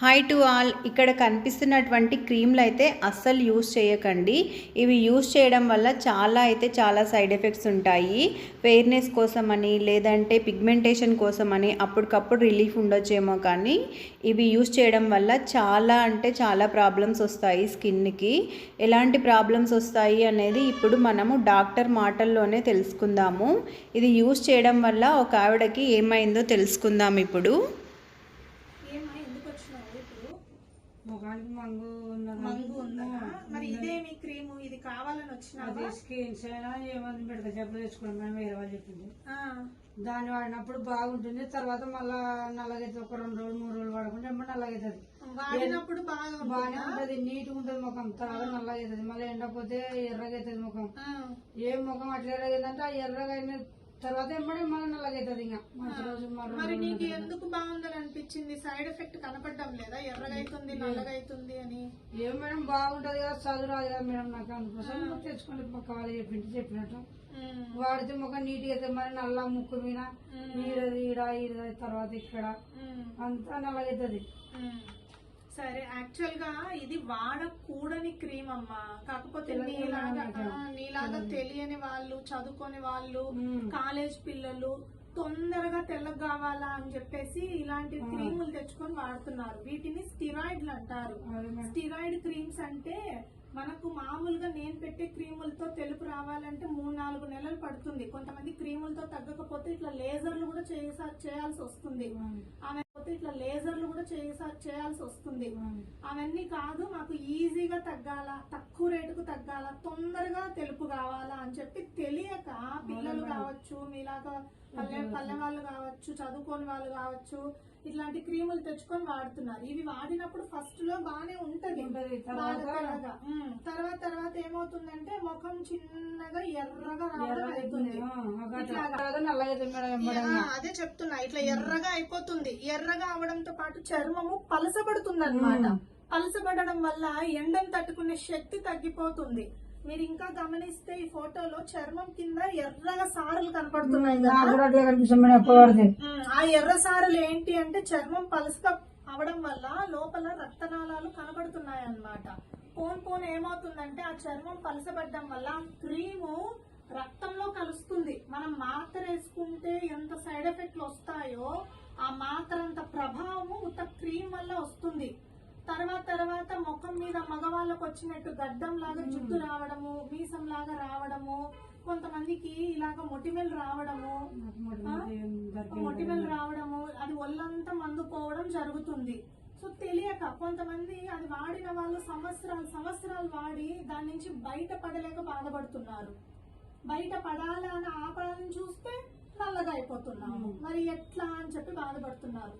Hi to all. ఇక్కడ కనిపిస్తున్నటువంటి క్రీమ్లు అయితే అస్సలు యూస్ చేయకండి. ఇవి యూస్ చేయడం వల్ల చాలా సైడ్ ఎఫెక్ట్స్ ఉంటాయి. ఫెయిర్నెస్ కోసమని లేదంటే పిగ్మెంటేషన్ కోసమని అప్పటికప్పుడు రిలీఫ్ ఉండొచ్చేమో, కానీ ఇవి యూస్ చేయడం వల్ల చాలా ప్రాబ్లమ్స్ వస్తాయి స్కిన్కి. ఎలాంటి ప్రాబ్లమ్స్ వస్తాయి అనేది ఇప్పుడు మనము డాక్టర్ మాటల్లోనే తెలుసుకుందాము. ఇది యూస్ చేయడం వల్ల ఒక ఆవిడకి ఏమైందో తెలుసుకుందాం ఇప్పుడు. ముఖానికి మంగు ఉందా? మరి ఇదే మీ క్రీమ్ ఇది కావాలని వచ్చిన స్కిన్స్ అయినా ఏమని పెడతా చెప్పు తెచ్చుకోండి మేము వేరే వాళ్ళు చెప్పింది. దాన్ని వాడినప్పుడు బాగుంటుంది. తర్వాత మళ్ళా నల్లగైతే ఒక 2 రోజులు 3 రోజులు వాడకుండా నల్లగైతుంది. వాడినప్పుడు బాగానే ఉంటది, నీట్ గా ఉంటది ముఖం. తర్వాత నల్లగైతుంది, మళ్ళీ ఎండపోతే ఎర్రగైతుంది ముఖం. ఏ ముఖం అట్లా ఎర్రగైందంటే ఆ ఎర్రగా అయిన తర్వాత ఎంబడే మళ్ళీ నల్లగైతుంది. ఇంకా మరి నీకు ఎందుకు బాగుందని అనిపించింది? సైడ్ ఎఫెక్ట్ కనపడడం లేదా? ఎర్రగైతుంది నల్లగైతుంది అని. ఏం మేడం బాగుంటది కదా, చదువు రాదు కదా మేడం నాకు, అందుకోసం తెచ్చుకోండి. మా కావాలి చెప్పినట్టు వాడితే ముఖం నీట్ గా అయితే మరి నల్ల ముక్కు మీద ఈడ తర్వాత ఇక్కడ అంతా నల్లగైతుంది. సరే, యాక్చువల్ గా ఇది వాడకూడని క్రీమ్ అమ్మా. కాకపోతే నీలాగా తెలియని వాళ్ళు, చదువుకొని వాళ్ళు, కాలేజ్ పిల్లలు తొందరగా తెల్లగా కావాలా అని చెప్పేసి ఇలాంటి క్రీములు తెచ్చుకొని వాడుతున్నారు. వీటిని స్టిరాయిడ్లు అంటారు. స్టిరాయిడ్ క్రీమ్స్ అంటే మనకు మామూలుగా నేను పెట్టే క్రీములతో తెలుపు రావాలంటే 3-4 నెలలు పడుతుంది. కొంతమంది క్రీములతో తగ్గకపోతే ఇట్లా లేజర్లు కూడా చేయాల్సి వస్తుంది. అవన్నీ కాదు, మాకు ఈజీగా తగ్గాల, తక్కువ రేటుకు తగ్గాల, తొందరగా తెలుపు కావాలా అని చెప్పి తెలియక పిల్లలు కావచ్చు, మీలాగా పల్లె వాళ్ళు కావచ్చు, చదువుకోని వాళ్ళు కావచ్చు, ఇట్లాంటి క్రీములు తెచ్చుకొని వాడుతున్నారు. ఇవి వాడినప్పుడు ఫస్ట్ లో బానే ఉంటది. తర్వాత ఏమవుతుందంటే ముఖం చిన్నగా ఎర్రగా రావడం అవుతుంది. అదే చెప్తున్నా, ఇట్లా ఎర్రగా అయిపోతుంది. ఎర్రగా అవడంతో పాటు చర్మము పలసబడుతుంది అన్నమాట. పలసబడడం వల్ల ఎండను తట్టుకునే శక్తి తగ్గిపోతుంది. మీరు ఇంకా గమనిస్తే ఈ ఫోటోలో చర్మం కింద ఎర్రగా సారులు కనపడుతున్నాయి. ఆ ఎర్ర సారులు ఏంటి అంటే చర్మం పలసగా అవడం వల్ల లోపల రక్తనాళాలు కనబడుతున్నాయి అన్నమాట. పోన్ ఏమవుతుందంటే ఆ చర్మం పలసబడ్డం వల్ల క్రీము రక్తంలో కలుస్తుంది. మనం మాత్ర వేసుకుంటే ఎంత సైడ్ ఎఫెక్ట్లు వస్తాయో ఆ మాత్ర అంత ప్రభావము ఉత్త క్రీమ్ వల్ల వస్తుంది. తర్వాత ముఖం మీద మగవాళ్ళకు వచ్చినట్టు గడ్డం లాగా జుట్టు రావడము, మీసం లాగా రావడము, కొంతమందికి ఇలాగ మొటిమలు రావడము, అది ఒళ్ళంతా మందుకోవడం జరుగుతుంది. సో తెలియక కొంతమంది అది వాడిన వాళ్ళు సంవత్సరాలు వాడి దాని నుంచి బయటపడలేక బాధపడుతున్నారు. బయట పడాలని ఆపడాలని చూస్తే నల్లగా అయిపోతున్నాము, మరి ఎట్లా అని చెప్పి బాధపడుతున్నారు.